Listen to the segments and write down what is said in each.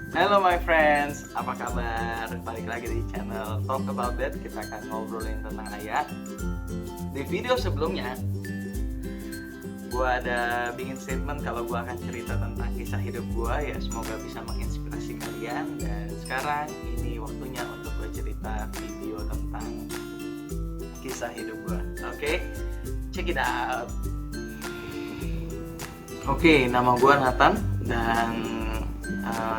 Hello my friends, apa kabar? Balik lagi di channel Talk About That. Kita akan ngobrolin tentang ayah. Di video sebelumnya, gue ada bikin statement kalau gue akan cerita tentang kisah hidup gue. Ya semoga bisa menginspirasi kalian. Dan sekarang ini waktunya untuk gue cerita video tentang kisah hidup gue. Oke, check it out. Oke, nama gue Nathan dan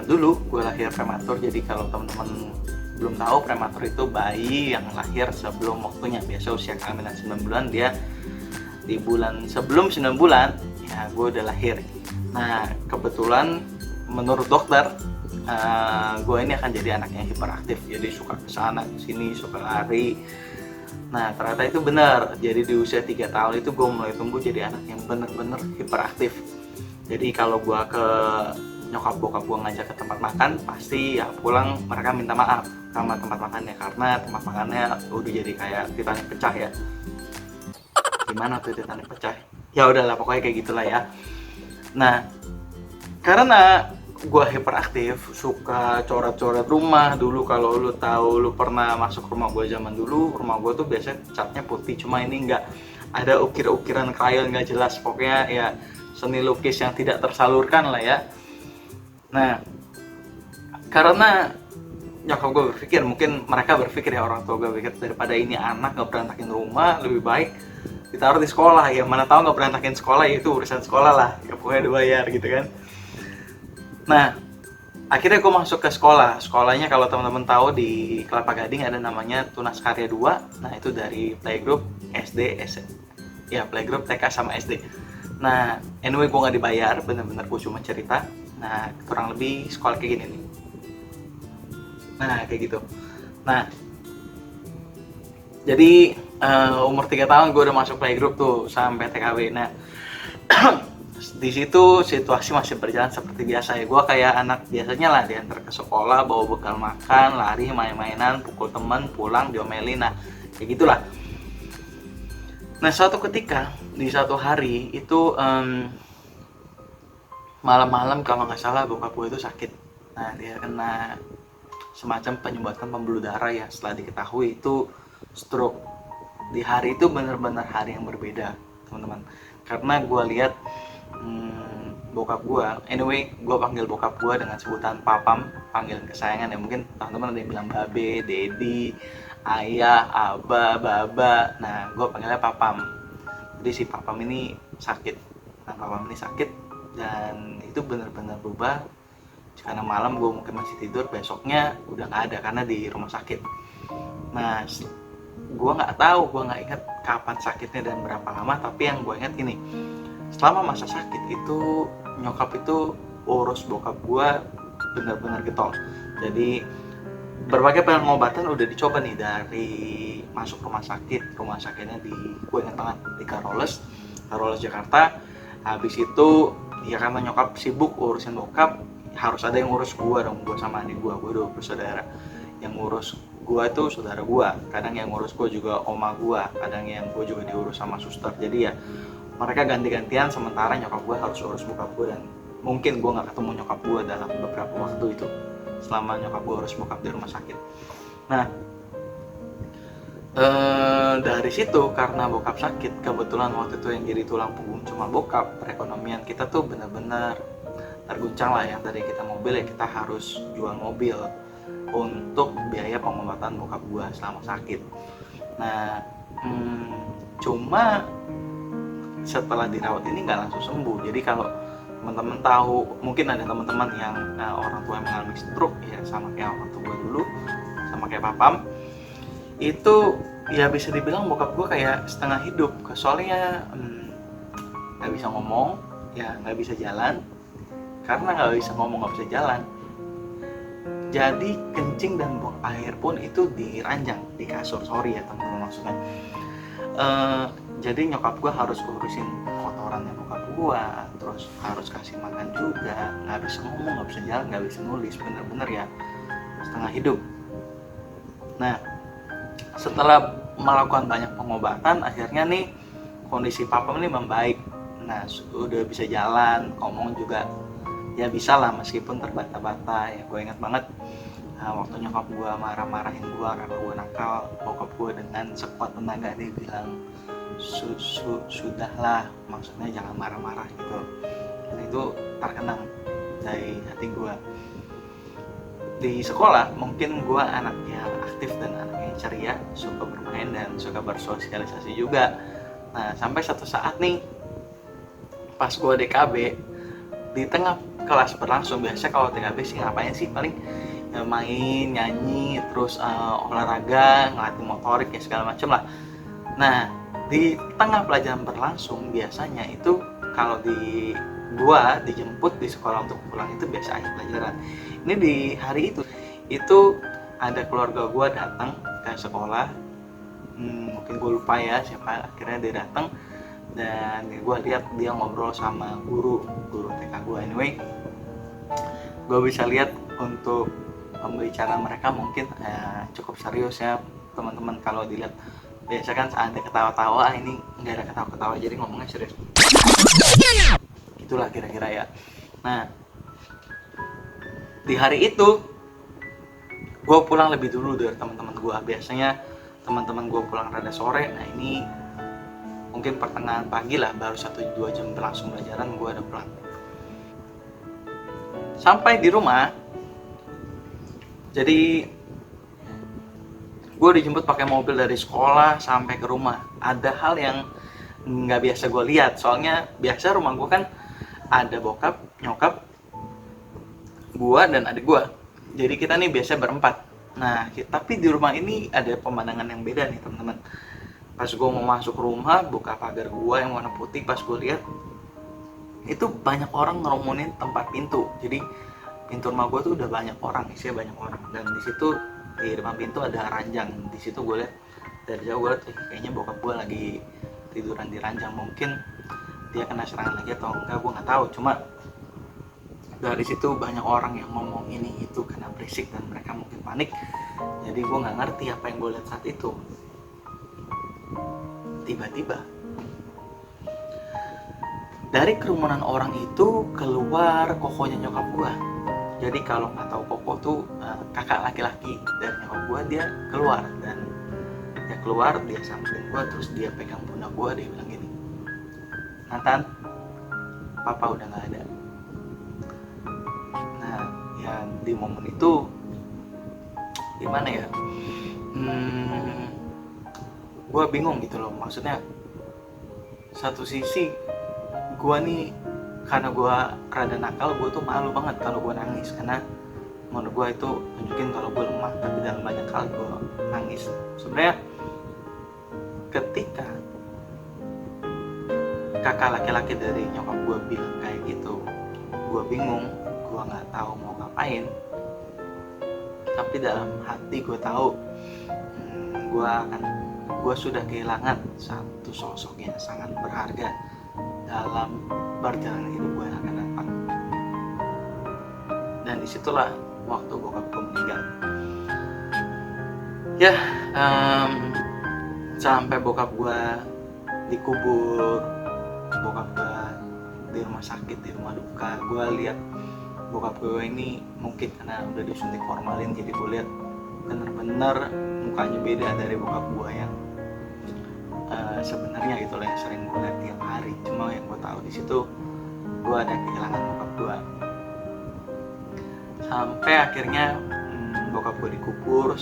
dulu gue lahir prematur. Jadi kalau teman-teman belum tahu, prematur itu bayi yang lahir sebelum waktunya. Biasa usia kehamilan 9 bulan, dia di bulan sebelum 9 bulan ya gue udah lahir. Nah kebetulan menurut dokter gue ini akan jadi anak yang hiperaktif, jadi suka kesana kesini, suka lari. Nah ternyata itu benar. Jadi di usia 3 tahun itu gue mulai tumbuh jadi anak yang bener-bener hiperaktif. Jadi kalau gue ke nyokap bokap gue ngajak ke tempat makan, pasti ya pulang mereka minta maaf sama tempat makannya, karena tempat makannya udah jadi kayak Titanic pecah ya. Gimana tuh Titanic pecah? Ya udahlah pokoknya kayak gitulah ya. Nah karena gue hiperaktif, suka coret-coret rumah. Dulu kalau lu tahu, lu pernah masuk rumah gue zaman dulu, rumah gue tuh biasanya catnya putih, cuma ini enggak, ada ukir-ukiran krayon nggak jelas. Pokoknya ya seni lukis yang tidak tersalurkan lah ya. Nah karena nyokap gue berpikir, mungkin mereka berpikir ya, orang tua gue berpikir daripada ini anak nggak berantakin rumah, lebih baik ditaruh di sekolah. Ya mana tahu nggak berantakin sekolah, ya itu urusan sekolah lah ya, pokoknya dibayar gitu kan. Nah akhirnya gue masuk ke sekolahnya, kalau teman-teman tahu di Kelapa Gading ada namanya Tunas Karya 2. Nah itu dari playgroup SD, ya playgroup TK sama SD. Nah anyway gue nggak dibayar, bener-bener gue cuma cerita. Nah kurang lebih sekolah kayak gini nih. Nah kayak gitu. Nah jadi umur 3 tahun gue udah masuk playgroup tuh sampai TKW. Nah di situ situasi masih berjalan seperti biasa ya. Gue kayak anak biasanya lah, diantar ke sekolah, bawa bekal makan, lari, main-mainan, pukul teman, pulang diomelin. Nah kayak gitulah. Nah suatu ketika di satu hari itu malam-malam kalau nggak salah bokap gue itu sakit. Nah dia kena semacam penyumbatan pembuluh darah ya, setelah diketahui itu stroke. Di hari itu benar-benar hari yang berbeda teman-teman, karena gue lihat bokap gue, anyway gue panggil bokap gue dengan sebutan papam, panggilan kesayangan ya. Mungkin teman-teman ada yang bilang babe, dedi, ayah, aba, baba. Nah gue panggilnya papam. Jadi si papam ini sakit. Nah papam ini sakit dan itu benar-benar berubah. Karena malam gue mungkin masih tidur, besoknya udah nggak ada karena di rumah sakit. Nah gue nggak tahu, gue nggak ingat kapan sakitnya dan berapa lama, tapi yang gue ingat ini, selama masa sakit itu nyokap itu urus bokap gue benar-benar getol. Jadi berbagai pengobatan udah dicoba nih, dari masuk rumah sakitnya di, gue ingat banget, di Karoles Jakarta. Habis itu ya karena nyokap sibuk urusin bokap, harus ada yang ngurus gue dong. Gue sama adik gue udah bersaudara, yang ngurus gue itu saudara gue, kadang yang ngurus gue juga oma gue, kadang yang gue juga diurus sama suster. Jadi ya mereka ganti-gantian, sementara nyokap gue harus urus bokap gue. Dan mungkin gue nggak ketemu nyokap gue dalam beberapa waktu itu selama nyokap gue urus bokap di rumah sakit. Nah dari situ, karena bokap sakit, kebetulan waktu itu yang jadi tulang punggung cuma bokap, perekonomian kita tuh benar-benar terguncang lah. Yang tadi kita mobil ya kita harus jual mobil untuk biaya pengobatan bokap gua selama sakit. Nah cuma setelah dirawat ini nggak langsung sembuh. Jadi kalau teman-teman tahu, mungkin ada teman-teman yang orang tua yang mengalami stroke ya, sama kayak orang tua gua dulu, sama kayak papam, itu ya bisa dibilang bokap gue kayak setengah hidup. Soalnya nggak bisa ngomong ya, nggak bisa jalan. Karena nggak bisa ngomong, nggak bisa jalan, jadi kencing dan buang air pun itu di ranjang, di kasur. Sorry ya teman-teman maksudnya. Jadi nyokap gue harus urusin kotorannya bokap gue, terus harus kasih makan juga. Nggak bisa ngomong, nggak bisa jalan, nggak bisa nulis, bener-bener ya setengah hidup. Nah setelah melakukan banyak pengobatan, akhirnya nih kondisi papa ini membaik. Nah udah bisa jalan, ngomong juga ya bisa lah meskipun terbata-bata. Ya gue ingat banget waktu nyokap gue marah-marahin gue karena gue nakal, bokap gue dengan sekuat tenaga dia bilang sudahlah, maksudnya jangan marah-marah gitu. Dan itu terkenang dari hati gue. Di sekolah mungkin gue anak yang aktif dan anak yang ceria, suka bermain dan suka bersosialisasi juga. Nah sampai satu saat nih pas gue DKB, di tengah kelas berlangsung, biasa kalau DKB sih ngapain sih, paling ya main, nyanyi, terus olahraga, ngelatih motorik ya segala macem lah. Nah di tengah pelajaran berlangsung biasanya itu kalau di gua dijemput di sekolah untuk pulang itu biasa akhir pelajaran. Ini di hari itu ada keluarga gua datang ke sekolah. Mungkin gue lupa ya siapa, akhirnya dia datang dan gue lihat dia ngobrol sama guru TK gue. Anyway, gue bisa lihat untuk pembicaraan mereka mungkin cukup serius ya teman-teman. Kalau dilihat biasa kan ada ketawa-tawa, ini nggak ada ketawa-ketawa, jadi ngomongnya serius. Itulah kira-kira ya. Nah di hari itu gue pulang lebih dulu dari teman-teman gue. Biasanya teman-teman gue pulang rada sore. Nah ini mungkin pertengahan pagi lah, baru 1-2 jam berlangsung pelajaran gue udah pulang. Sampai di rumah, jadi gue dijemput pakai mobil dari sekolah sampai ke rumah. Ada hal yang nggak biasa gue lihat, soalnya biasa rumah gue kan ada bokap, nyokap, gue dan adik gue. Jadi kita nih biasa berempat. Nah tapi di rumah ini ada pemandangan yang beda nih teman-teman. Pas gue mau masuk rumah, buka pagar gue yang warna putih, pas gue lihat itu banyak orang ngerumunin tempat pintu. Jadi pintu rumah gue tuh udah banyak orang, isinya banyak orang. Dan di situ di depan pintu ada ranjang. Di situ gue lihat dari jauh, gue lihat kayaknya bokap gue lagi tiduran di ranjang. Mungkin dia kena serangan lagi atau enggak, gue nggak tahu. Cuma dari situ banyak orang yang ngomong ini itu karena berisik dan mereka mungkin panik. Jadi gue nggak ngerti apa yang gue lihat saat itu. Tiba-tiba dari kerumunan orang itu keluar kokonya nyokap gue. Jadi kalau nggak tahu koko tuh kakak laki-laki dari nyokap gue, dia keluar. Dan dia keluar, dia samperin gue, terus dia pegang pundak gue, dia bilang gini, Nathan, papa udah nggak ada. Nah ya di momen itu gimana ya, gue bingung gitu loh. Maksudnya satu sisi gue nih, karena gue rada nakal, gue tuh malu banget kalau gue nangis, karena menurut gue itu tunjukin kalau gue lemah. Tapi dalam banyak hal gue nangis. Sebenarnya ketika kakak laki-laki dari nyokap gue bilang kayak gitu, gue bingung, gue nggak tahu mau ngapain. Tapi dalam hati gue tahu gue sudah kehilangan satu sosok yang sangat berharga dalam perjalanan hidup gue yang akan datang. Dan disitulah waktu bokap gue meninggal. Ya sampai bokap gue dikubur, bokap gue di rumah sakit, di rumah duka, gue lihat bokap gue ini mungkin karena udah disuntik formalin, jadi gue lihat bener-bener mukanya beda dari bokap gue yang sebenarnya gitu lah, yang sering gue lihat tiap hari. Cuma yang gue tahu di situ gue ada kehilangan bokap gue. Sampai akhirnya bokap gue dikubur.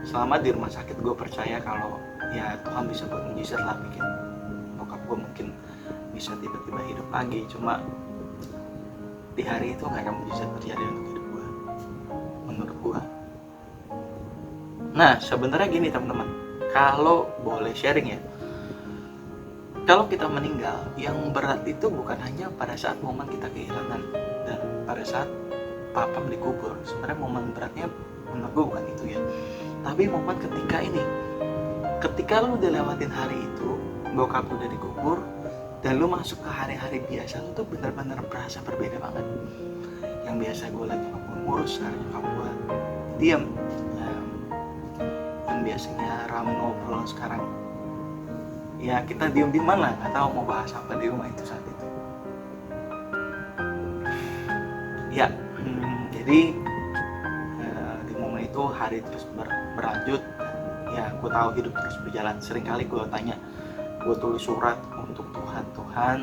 Selama di rumah sakit gue percaya kalau ya Tuhan bisa buat mujizat lah, bikin bokap gue mungkin bisa tiba-tiba hidup lagi. Cuma di hari itu gak ada mujizat terjadi untuk hidup gue, menurut gue. Nah sebenarnya gini teman-teman, kalau boleh sharing ya, kalau kita meninggal, yang berat itu bukan hanya pada saat momen kita kehilangan dan pada saat papa dikubur. Sebenarnya momen beratnya menurut gue bukan itu ya, tapi momen ketika ini, ketika lu udah lewatin hari itu, bokap udah dikubur, dan lu masuk ke hari-hari biasa, lu tuh bener-bener berasa berbeda banget. Yang biasa gue liat nyokap gue ngurus, sekarang nyokap gue diam. Yang biasanya rame ngobrol, sekarang ya kita diem di mana, nggak tahu mau bahas apa di rumah itu saat itu. Ya, jadi di momen itu hari terus berlanjut. Ya, gue tahu hidup terus berjalan. Seringkali gue tanya, gue tulis surat untuk Tuhan. Tuhan,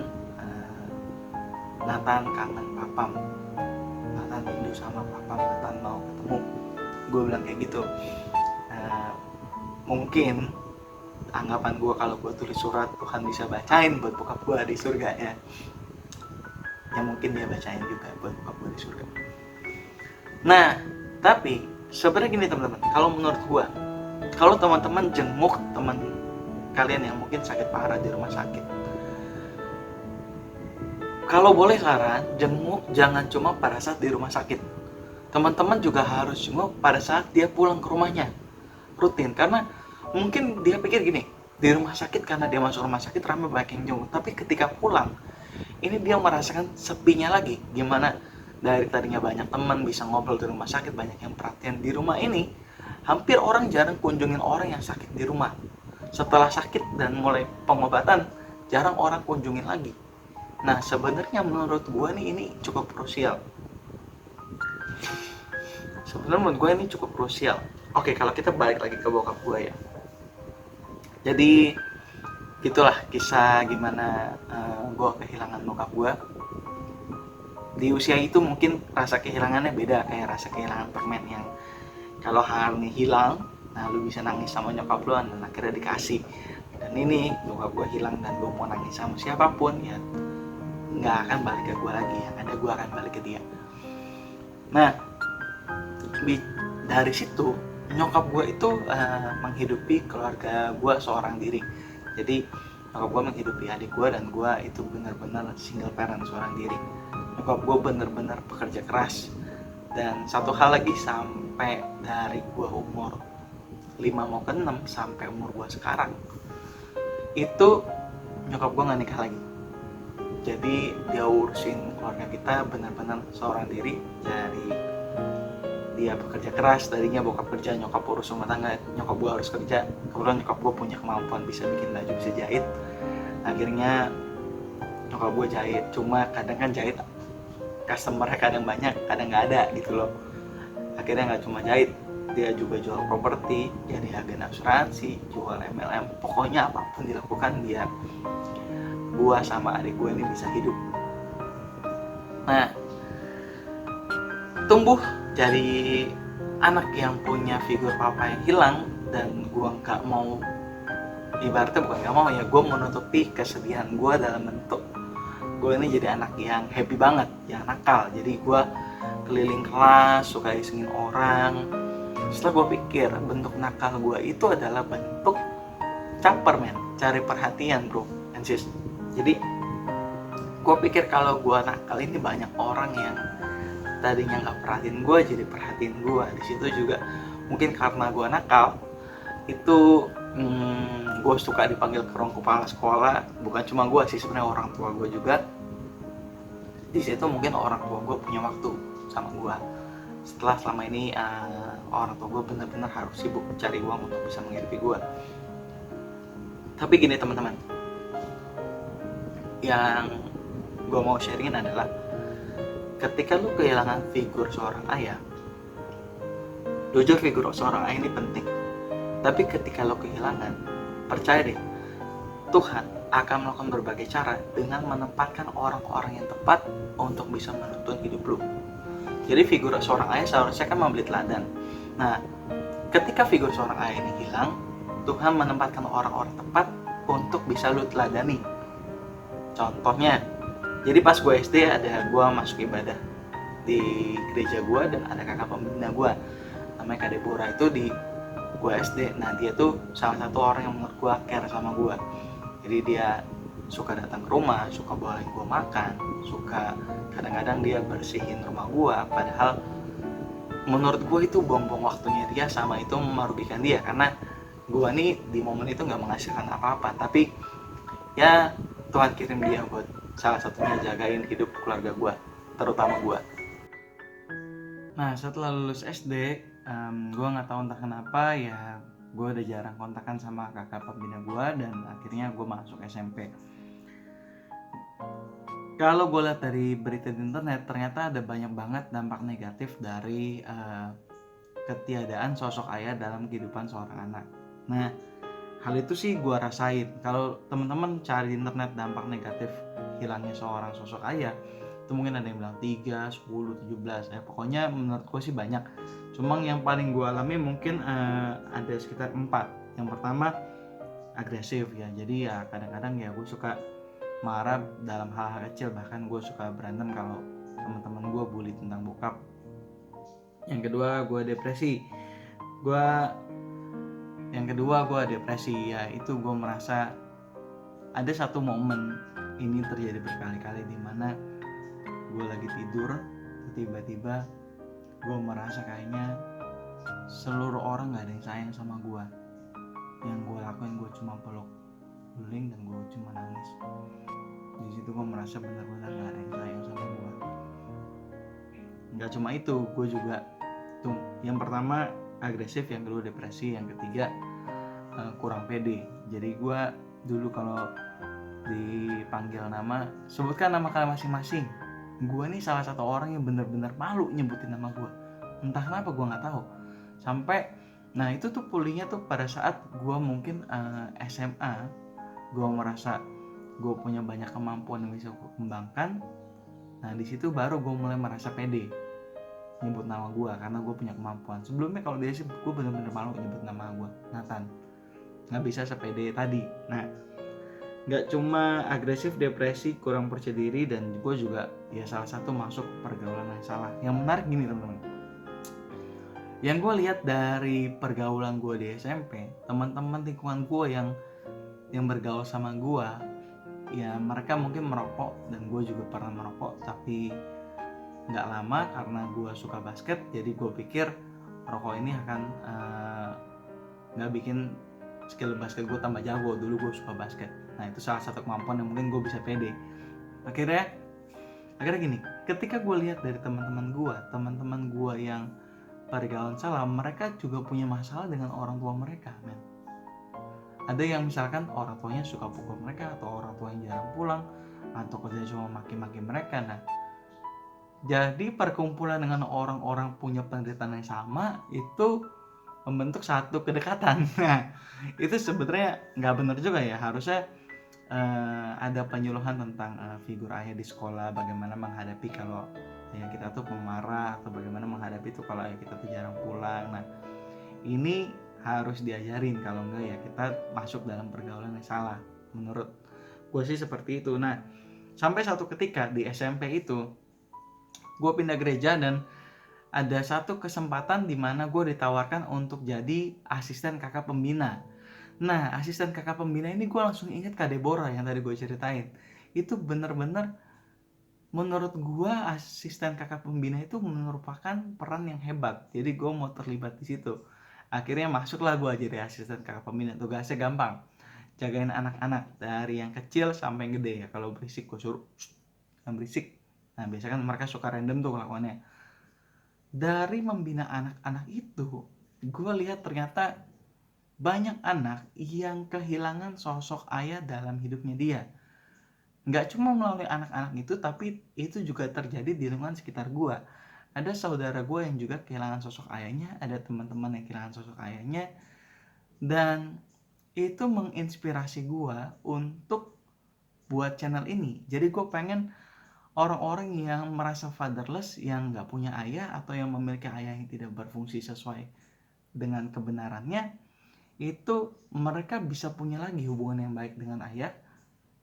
Nathan kangen papam, Nathan rindu sama papam, Nathan mau ketemu. Gue bilang kayak gitu. Mungkin anggapan gue kalau gue tulis surat Tuhan bisa bacain buat bokap gue di surga ya. Ya mungkin dia bacain juga buat bokap gue di surga. Nah, tapi sebenarnya gini teman-teman, kalau menurut gue, kalau teman-teman jenguk teman kalian yang mungkin sakit parah di rumah sakit, kalau boleh saran, jenguk jangan cuma pada saat di rumah sakit. Teman-teman juga harus jenguk pada saat dia pulang ke rumahnya, rutin. Karena mungkin dia pikir gini, di rumah sakit karena dia masuk rumah sakit ramai banyak yang jenguk, tapi ketika pulang ini dia merasakan sepinya lagi. Gimana dari tadinya banyak teman bisa ngobrol di rumah sakit, banyak yang perhatian di rumah ini, hampir orang jarang kunjungin orang yang sakit di rumah. Setelah sakit dan mulai pengobatan, jarang orang kunjungin lagi. Nah, sebenarnya menurut gue nih ini cukup krusial. Oke, kalau kita balik lagi ke bokap gue ya. Jadi gitulah kisah gimana gue kehilangan bokap gue. Di usia itu mungkin rasa kehilangannya beda, kayak rasa kehilangan permen yang kalau hari hilang, nah lu bisa nangis sama nyokap lu dan akhirnya dikasih. Dan ini bokap gue hilang dan gue mau nangis sama siapapun ya nggak akan balik ke gue lagi, yang ada gue akan balik ke dia. Nah, dari situ nyokap gue itu menghidupi keluarga gue seorang diri. Jadi nyokap gue menghidupi adik gue dan gue itu benar-benar single parent seorang diri. Nyokap gue benar-benar pekerja keras. Dan satu hal lagi, sampai dari gue umur 5 mau ke 6 sampai umur gue sekarang, itu nyokap gue gak nikah lagi. Jadi dia urusin keluarga kita benar-benar seorang diri. Dari dia bekerja keras, tadinya bokap kerja, nyokap urus rumah tangga, nyokap gue harus kerja. Kebetulan nyokap gue punya kemampuan bisa bikin baju, bisa jahit. Akhirnya nyokap gue jahit, cuma kadang kan jahit customer-nya kadang banyak, kadang nggak ada gitu loh. Akhirnya nggak cuma jahit, dia juga jual properti, jadi agen asuransi, jual MLM. Pokoknya apapun dilakukan biar gua sama adik gue ini bisa hidup. Nah, tumbuh jadi anak yang punya figur papa yang hilang, dan gua nggak mau, ibaratnya bukan nggak mau ya, gua menutupi kesedihan gua dalam bentuk gue ini jadi anak yang happy banget, yang nakal. Jadi gue keliling kelas, suka isengin orang. Setelah gue pikir, bentuk nakal gue itu adalah bentuk caper men, cari perhatian bro and sis. Jadi gue pikir kalau gue nakal ini banyak orang yang tadinya nggak perhatiin gue jadi perhatiin gue. Di situ juga mungkin karena gue nakal itu gue suka dipanggil ke ruang kepala sekolah. Bukan cuma gue sih, sebenarnya orang tua gue juga. Di situ mungkin orang tua gue punya waktu sama gue, setelah selama ini orang tua gue benar-benar harus sibuk cari uang untuk bisa menghidupi gue. Tapi gini teman-teman, yang gue mau sharingin adalah ketika lu kehilangan figur seorang ayah, jujur figur seorang ayah ini penting. Tapi ketika lo kehilangan, percaya deh, Tuhan akan melakukan berbagai cara dengan menempatkan orang-orang yang tepat untuk bisa menuntun hidup lo. Jadi figur seorang ayah seharusnya kan memberi teladan. Nah, ketika figur seorang ayah ini hilang, Tuhan menempatkan orang-orang tepat untuk bisa lo teladani. Contohnya, jadi pas gue SD ada gue masuk ibadah di gereja gue dan ada kakak pembina gue, namanya Kak Deborah, itu di gue SD. Nah dia tuh salah satu orang yang menurut gue care sama gue. Jadi dia suka datang ke rumah, suka bawain gue makan, suka kadang-kadang dia bersihin rumah gue. Padahal menurut gue itu buang-buang waktunya dia, sama itu merugikan dia. Karena gue nih di momen itu gak menghasilkan apa-apa, tapi ya Tuhan kirim dia buat salah satunya jagain hidup keluarga gue, terutama gue. Nah setelah lulus SD, gue nggak tahu entah kenapa ya gue udah jarang kontakan sama kakak pembina gue, dan akhirnya gue masuk SMP. Kalau gue lihat dari berita di internet, ternyata ada banyak banget dampak negatif dari ketiadaan sosok ayah dalam kehidupan seorang anak. Nah, hal itu sih gue rasain. Kalau teman-teman cari di internet dampak negatif hilangnya seorang sosok ayah, itu mungkin ada yang bilang 3, 10, 17, pokoknya menurut gue sih banyak. Cuma yang paling gue alami mungkin ada sekitar 4. Yang pertama, agresif ya. Jadi ya kadang-kadang ya gue suka marah dalam hal-hal kecil, bahkan gue suka berantem kalau teman-teman gue bully tentang bokap. Yang kedua, gue depresi. Yang kedua gue depresi ya, itu gue merasa ada satu momen ini terjadi berkali-kali di mana gue lagi tidur, tiba-tiba gue merasa kayaknya seluruh orang gak ada yang sayang sama gue. Yang gue lakuin gue cuma peluk guling dan gue cuma nangis. Di situ gue merasa benar-benar gak ada yang sayang sama gue. Gak cuma itu, gue juga tuh, yang pertama agresif, yang kedua depresi, yang ketiga kurang pede. Jadi gue dulu kalau dipanggil nama, sebutkan nama kalian masing-masing, gue nih salah satu orang yang benar-benar malu nyebutin nama gue. Entah kenapa gue nggak tahu. Sampai, nah itu tuh pulihnya tuh pada saat gue mungkin SMA, gue merasa gue punya banyak kemampuan yang bisa gue kembangkan. Nah di situ baru gue mulai merasa pede nyebut nama gue karena gue punya kemampuan. Sebelumnya kalau di SMP gue benar-benar malu nyebut nama gue, Nathan. Nggak bisa sepede tadi. Nah, nggak cuma agresif, depresi, kurang percaya diri, dan gue juga ya salah satu masuk pergaulan yang salah. Yang menarik gini teman-teman, yang gue lihat dari pergaulan gue di SMP, teman-teman lingkungan gue yang bergaul sama gue, ya mereka mungkin merokok dan gue juga pernah merokok, tapi nggak lama karena gue suka basket. Jadi gue pikir rokok ini akan nggak bikin skill basket gue tambah jago. Dulu gue suka basket, nah itu salah satu kemampuan yang mungkin gue bisa pede. Akhirnya gini, ketika gue lihat dari teman-teman gue yang pergaulan salah, mereka juga punya masalah dengan orang tua mereka, men. Ada yang misalkan orang tuanya suka pukul mereka, atau orang tuanya jarang pulang, atau kerja cuma maki-maki mereka. Nah, jadi perkumpulan dengan orang-orang punya penderitaan yang sama itu membentuk satu kedekatan. Nah, itu sebenarnya nggak benar juga ya. Harusnya ada penyuluhan tentang figur ayah di sekolah, bagaimana menghadapi kalau ayah kita tuh pemarah, atau bagaimana menghadapi itu kalau ayah kita tuh jarang pulang. Nah, ini harus diajarin, kalau enggak ya kita masuk dalam pergaulan yang salah. Menurut gue sih seperti itu. Nah, sampai satu ketika di SMP itu gue pindah gereja dan ada satu kesempatan di mana gue ditawarkan untuk jadi asisten kakak pembina. Nah, asisten kakak pembina ini gue langsung inget Kak Deborah yang tadi gue ceritain. Itu bener-bener menurut gue asisten kakak pembina itu merupakan peran yang hebat. Jadi gue mau terlibat di situ. Akhirnya masuklah gue jadi asisten kakak pembina. Tugasnya gampang, jagain anak-anak dari yang kecil sampai yang gede ya. Kalau berisik gue suruh jangan berisik. Nah biasanya kan mereka suka random tuh kelakuannya. Dari membina anak-anak itu, gue lihat ternyata banyak anak yang kehilangan sosok ayah dalam hidupnya dia. Nggak cuma melalui anak-anak itu, tapi itu juga terjadi di lingkungan sekitar gue. Ada saudara gue yang juga kehilangan sosok ayahnya, ada teman-teman yang kehilangan sosok ayahnya, dan itu menginspirasi gue untuk buat channel ini. Jadi gue pengen orang-orang yang merasa fatherless, yang nggak punya ayah atau yang memiliki ayah yang tidak berfungsi sesuai dengan kebenarannya, itu mereka bisa punya lagi hubungan yang baik dengan ayah.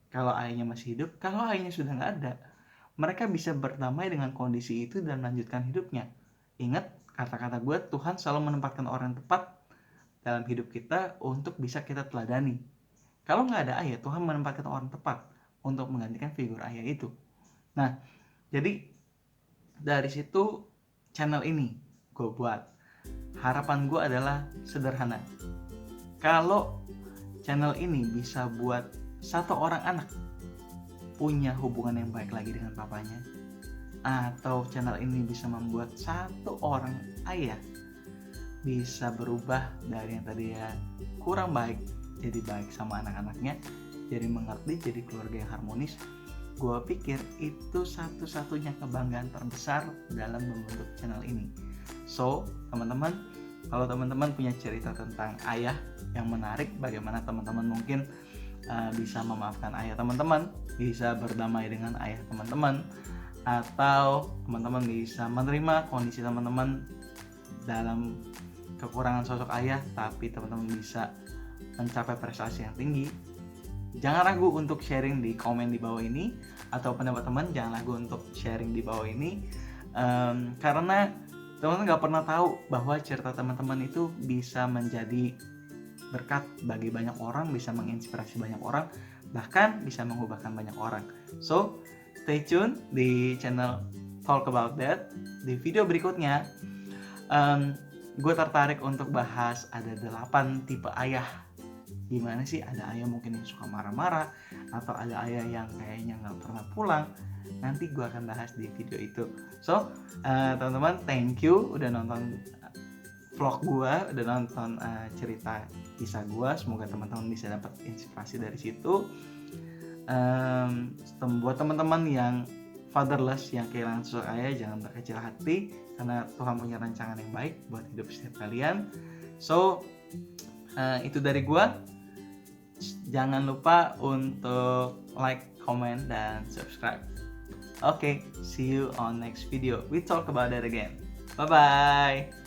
Kalau ayahnya masih hidup, kalau ayahnya sudah nggak ada, mereka bisa berdamai dengan kondisi itu dan melanjutkan hidupnya. Ingat kata-kata gue, Tuhan selalu menempatkan orang yang tepat dalam hidup kita untuk bisa kita teladani. Kalau nggak ada ayah, Tuhan menempatkan orang tepat untuk menggantikan figur ayah itu. Nah, jadi dari situ channel ini gue buat. Harapan gue adalah sederhana. Kalau channel ini bisa buat satu orang anak punya hubungan yang baik lagi dengan papanya, atau channel ini bisa membuat satu orang ayah bisa berubah dari yang tadi ya kurang baik jadi baik sama anak-anaknya, jadi mengerti, jadi keluarga yang harmonis, gue pikir itu satu-satunya kebanggaan terbesar dalam membentuk channel ini. So, teman-teman, kalau teman-teman punya cerita tentang ayah yang menarik, bagaimana teman-teman mungkin bisa memaafkan ayah teman-teman, bisa berdamai dengan ayah teman-teman, atau teman-teman bisa menerima kondisi teman-teman dalam kekurangan sosok ayah, tapi teman-teman bisa mencapai prestasi yang tinggi, jangan ragu untuk sharing di komen di bawah ini, atau pendapat teman jangan ragu untuk sharing di bawah ini, karena teman-teman gak pernah tahu bahwa cerita teman-teman itu bisa menjadi berkat bagi banyak orang, bisa menginspirasi banyak orang, bahkan bisa mengubahkan banyak orang. So, stay tune di channel Talk About That. Di video berikutnya, gue tertarik untuk bahas ada 8 tipe ayah. Gimana sih, ada ayah mungkin yang suka marah-marah, atau ada ayah yang kayaknya gak pernah pulang. Nanti gue akan bahas di video itu. So, teman-teman, thank you udah nonton vlog gue, udah nonton cerita kisah gue. Semoga teman-teman bisa dapat inspirasi dari situ. Buat teman-teman yang fatherless, yang kehilangan sosok ayah, jangan berkecil hati, karena Tuhan punya rancangan yang baik buat hidup setiap kalian. So, itu dari gue. Jangan lupa untuk like, comment, dan subscribe. Okay, see you on next video. We talk about that again. Bye-bye.